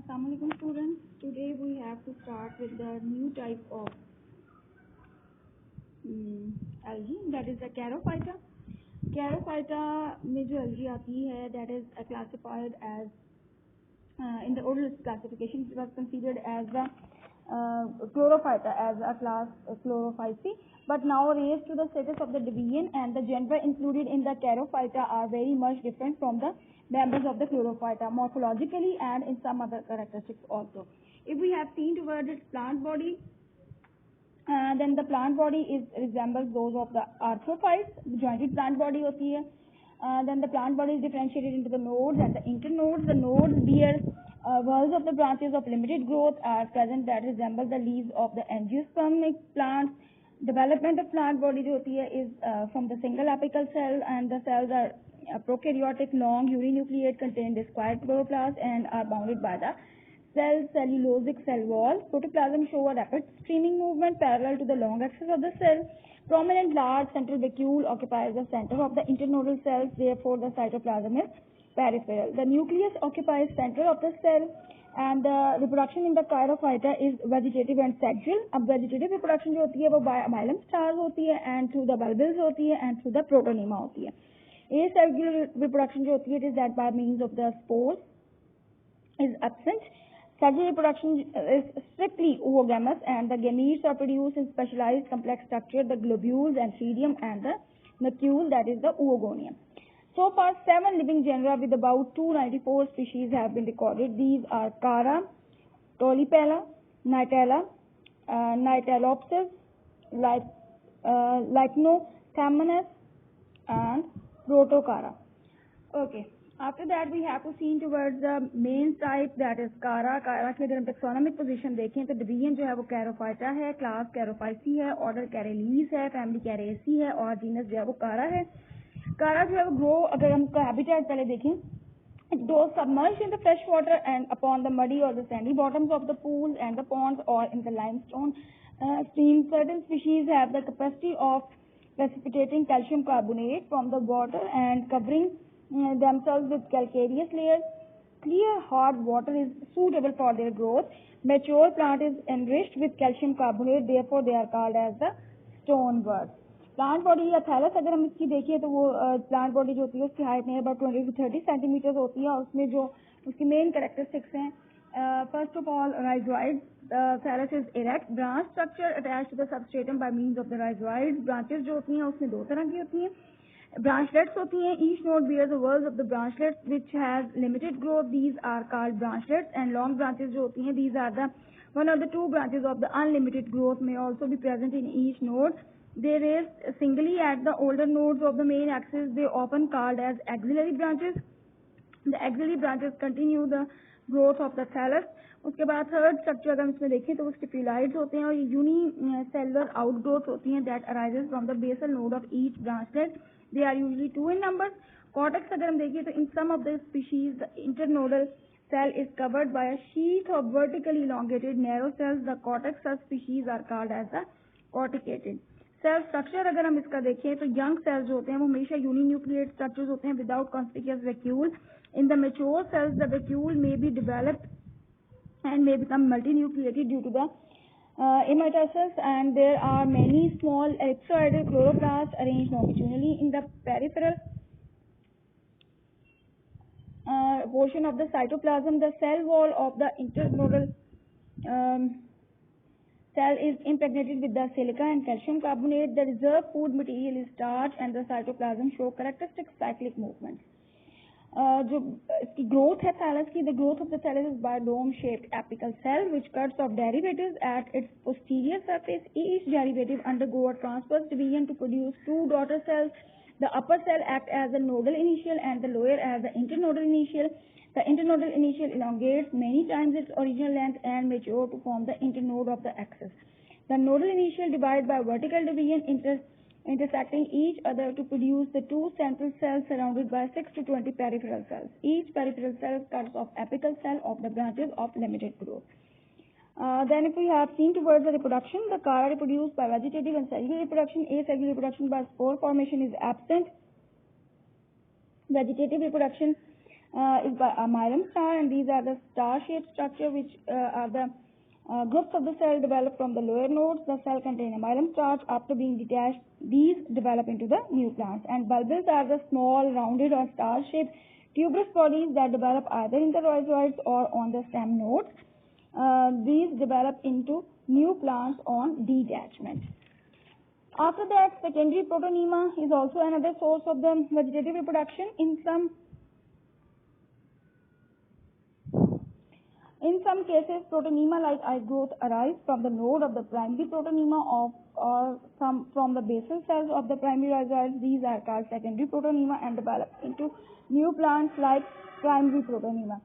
Assalamualaikum students. Today we have to start with the new type of algae, that is the Charophyta. Charophyta में जो algae आती है, that is classified as in the old classification it was considered as the Chlorophyta, as a class Chlorophytae, but now raised to the status of the division, and the genera included in the Charophyta are very much different from the members of the Chlorophyta morphologically and in some other characteristics also. If we have seen towards its plant body, then the plant body resembles those of the arthrophytes, jointed plant body होती है. Then the plant body is differentiated into the nodes and the internodes. The nodes bear whorls of the branches of limited growth are present that resemble the leaves of the angiospermic plants. Development of plant body जो होती है is from the single apical cell, and the cells are prokaryotic, long, uninucleate, contain discoid chloroplast and are bounded by the cellulosic cell wall. Protoplasm show a rapid streaming movement parallel to the long axis of the cell. Prominent large central vacuole occupies the center of the internodal cells, therefore the cytoplasm is peripheral. The nucleus occupies center of the cell, and the reproduction in the Charophyta is vegetative and sexual. अब vegetative reproduction जो होती है वो by xylem stars होती है, and through the bulbils होती है, and through the protonema होती है. Asexual reproduction जो होती है, it is that by means of the spores is absent. Sexual reproduction is strictly oogamous, and the gametes are produced in specialized complex structure, the globules, antheridium, and the nucleus, that is the oogonium. So far, 7 living genera with about 294 species have been recorded. These are Chara, Tolipella, Nitella, Nitalopsis, Lycnothamnus, and Protochara. Okay. After that, we have to see towards the main type, that is Chara. Chara की अगर हम taxonomic position देखें तो division जो है वो Charophyta है, class Charophyceae है, order Charales है, family Characeae है, और genus जो है वो Chara है. Chara जो है वो grow, अगर हम habitat पहले देखें, it grows submerged in the fresh water and upon the muddy or the sandy bottoms of the pools and the ponds, or in the limestone streams. Certain species have the capacity of precipitating calcium carbonate from the water and covering themselves with calcareous layers. Clear hard water is suitable for their growth. Mature plant is enriched with calcium carbonate, therefore they are called as the stone birds. Plant body या thallus अगर हम इसकी देखिए तो वो plant body जो होती है उसकी हाइट में अबाउट 20 to 30 सेंटीमीटर होती है, और उसमें जो उसकी मेन कैरेक्टरिस्टिक्स हैं, first of all rhizoid. Thallus is erect branch structure attached to the substratum by means of the rhizoid. Branches जो होती हैं उसमें दो तरह की होती हैं. Branchlets होती हैं. Each node bears the whorls of the branchlets which has limited growth. These are called branchlets. And long branches जो होती हैं, these are the one of the two branches of the unlimited growth may also be present in each node. They raise singly at the older nodes of the main axis. They often called as axillary branches. The axillary branches continue the growth of the thallus. उसके बाद third structure अगर हम इसमें देखें तो वो स्टिपुलाइड्स होते हैं, और ये यूनिसेलुलर आउटग्रोथ होती हैं that arises from the basal node of each branchlet. They are usually 2 in numbers. Cortex अगर हम देखें तो in some of the species the internodal cell is covered by a sheath of vertically elongated narrow cells. The cortex subspecies are called as the corticated. Cell structure अगर हम इसका देखें तो young sales जो होते हैं वो हमेशा यूनिन्यूक्लिएट स्ट्रक्चर्स होते हैं without conspicuous vacuole. In the mature cells the vacuole may be developed and may become multinucleated due to the mitosis, and there are many small ellipsoidal chloroplasts arranged longitudinally in the peripheral portion of the cytoplasm. The cell wall of the internodal cell is impregnated with the silica and calcium carbonate. The reserve food material is starch, and the cytoplasm show characteristic cyclic movements. जो इसकी growth है thallus की, the growth of the thallus is by dome shaped apical cell which cuts off derivatives at its posterior surface. Each derivative undergo a transverse division to produce two daughter cells. The upper cell act as the nodal initial and the lower as the internodal initial. The internodal initial elongates many times its original length and mature to form the internode of the axis. The nodal initial divide by vertical division intersecting each other to produce the two central cells surrounded by 6 to 20 peripheral cells. Each peripheral cell cuts off apical cell of the branches of limited growth. Then if we have seen towards the reproduction, the Chara reproduced by vegetative and cellular reproduction. Asexual reproduction by spore formation is absent. Vegetative reproduction is by a myelin star, and these are the star-shaped structure which are the groups of the cell developed from the lower nodes. The cell contain a myelin starch. After being detached, these develop into the new plants. And bulbils are the small, rounded or star-shaped tuberous bodies that develop either in the rhizoids or on the stem nodes. These develop into new plants on detachment. After that, secondary protonema is also another source of the vegetative reproduction. In some cases, protonema like eye growth arise from the node of the primary protonema or from the basal cells of the primary rhizoids. These are called secondary protonema and develop into new plants like primary protonema.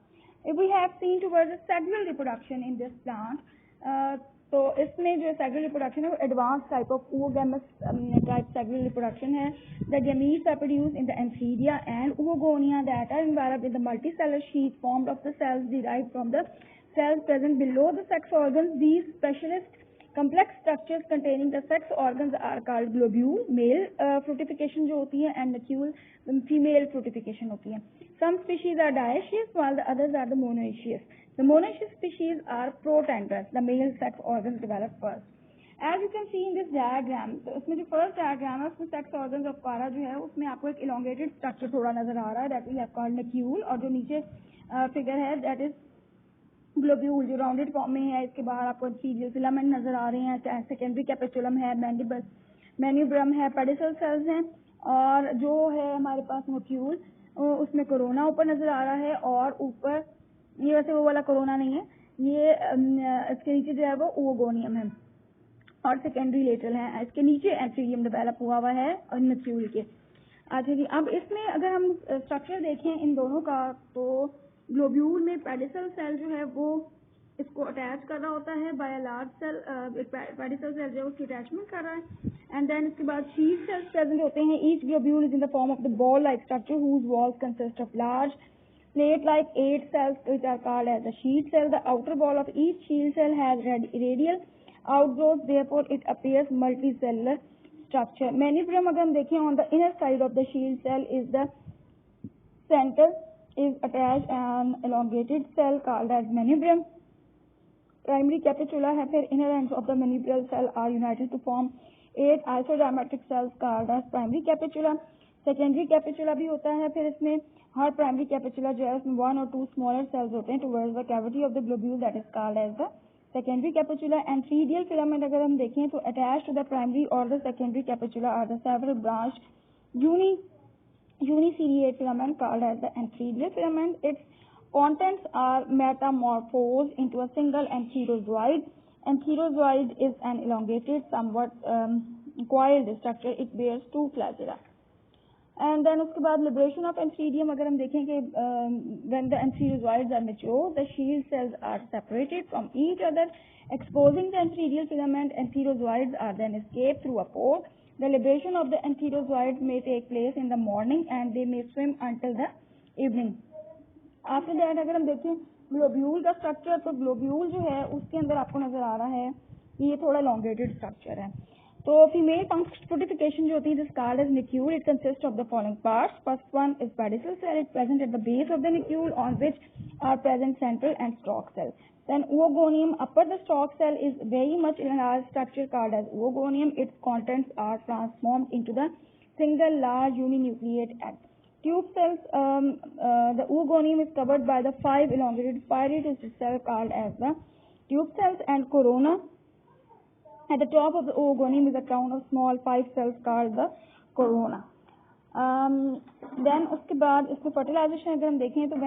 If we have seen towards the sexual reproduction in this plant, तो इसमें जो sexual reproduction है वो advance type of oogamous type sexual reproduction है. The gametes are produced in the antheria and oogonia that are enveloped in the multicellular sheath formed of the cells derived from the cells present below the sex organs. These specialist complex structures containing the sex organs are called globule. Male fructification जो होती है and nucule female fructification होती है. Some species are dioecious while the others are the monoecious. The monoecious species are protandrous. The male sex organs develop first. As you can see in this diagram, तो इसमें जो first diagram है उसमें sex organs of Cara जो है उसमें आपको एक elongated structure थोड़ा नजर आ रहा है, that we have called nucule, और जो नीचे figure है that is globule जो rounded form में है. इसके बाहर आपको serial filament नजर आ रहे हैं, secondary capitulum है, manubrium है, pedicel cells हैं, और जो है हमारे पास nucule उसमें कोरोना ऊपर नजर आ रहा है, और ऊपर ये वैसे वो वाला कोरोना नहीं है, ये इसके नीचे जो है वो oogoनियम है और सेकेंडरी लेटरल है. इसके नीचे एंथीरियम डेवलप हुआ है और न्यूक्लियल के. अच्छा जी, अब इसमें अगर हम स्ट्रक्चर देखें इन दोनों का, तो ग्लोब्यूल में पेडिसल सेल जो है वो इसको अटैच कर रहा होता है by large cell. Pedicel cell जो है उसकी अटैचमेंट कर रहा है, एंड देन इसके बाद शीट सेल्स प्रेजेंट होते हैं. Each globule is in the form of the ball like structure whose walls consist of large plate-like 8 cells which are called as the sheet cell. The outer wall of each sheet cell has radial outgrowth, therefore it appears multicellular structure. Manubrium अगर हम देखें on the inner side of the sheet cell is the center is attached an elongated cell called as manubrium. Primary capitula है, फिर inner ends of the manubrial cell are united to form 8 isodiametric cells called as primary capitula. Secondary capitula भी होता है, फिर इसमें हर primary कैपिचुला जो है उसमें 1 और 2 स्मॉलर सेल्स होते हैं towards the cavity of the globule that is called as the secondary capitula. Antheridial filament अगर हम देखें तो अटैच टू द प्राइमरी और the secondary capitula are the several branch uniciliate filament called as the antheridial filament. Its contents are metamorphosed into a single antherozoid. Antherozoid is an elongated, somewhat coiled structure. It bears 2 flagella. And then उसके बाद liberation of antheridium अगर हम देखें कि when the antherozoids are mature, the shield cells are separated from each other, exposing the antheridial filament. Antherozoids are then escaped through a pore. The liberation of the antherozoids may take place in the morning and they may swim until the evening. After that अगर हम देखें globule का structure, तो globule जो है उसके अंदर आपको नजर आ रहा है ये थोड़ा elongated स्ट्रक्चर है. तो फीमेल fructification जो होती है this called as nucule. It consists of the following parts. First one is pedicel cell. It's present at the base of the nucule on which are present central and stalk cell. Then oogonium, upper the stalk cell is very much enlarged structure called as oogonium. Its contents are transformed into the single large uninucleate egg. Tube cells, the oogonium is covered by the 5 elongated fiery twisted cells called as the tube cells, and corona. At the top of the oogonium is a crown of small 5 cells called the corona. Then उसके बाद इसमें fertilization अगर हम देखें तो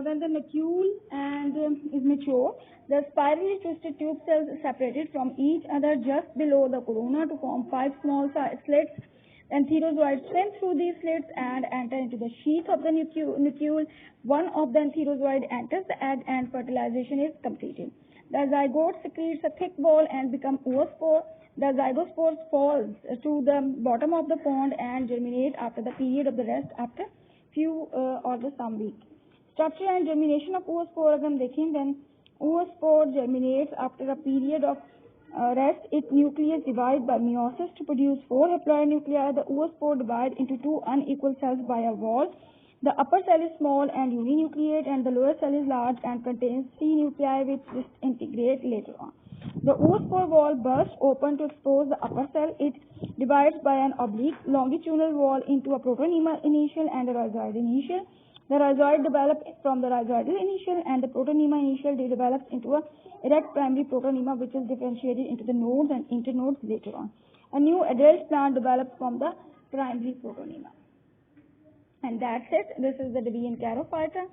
when the nucule and is mature, the spirally twisted tube cells separated from each other just below the corona to form 5 small slits. Antherozoids swim through these slits and enter into the sheath of the nucule. One of the antherozoid enters the egg and fertilization is completed. The zygote secretes a thick ball and becomes oospore. The zygospores falls to the bottom of the pond and germinate after the period of the rest after few or the some weeks. Structure and germination of oospore अगर हम देखें, then oospore germinates after a period of rest, its nucleus divides by meiosis to produce 4 haploid nuclei. The oospore divides into 2 unequal cells by a wall. The upper cell is small and uninucleate, and the lower cell is large and contains 3 nuclei which disintegrate later on. The oospore wall bursts open to expose the upper cell. It divides by an oblique longitudinal wall into a protonema initial and a rhizoid initial. The rhizoid develops from the rhizoidal initial, and the protonema initial develops into a erect primary protonema which is differentiated into the nodes and internodes later on. A new adult plant develops from the primary protonema. And that's it. This is the Debian Charophyta.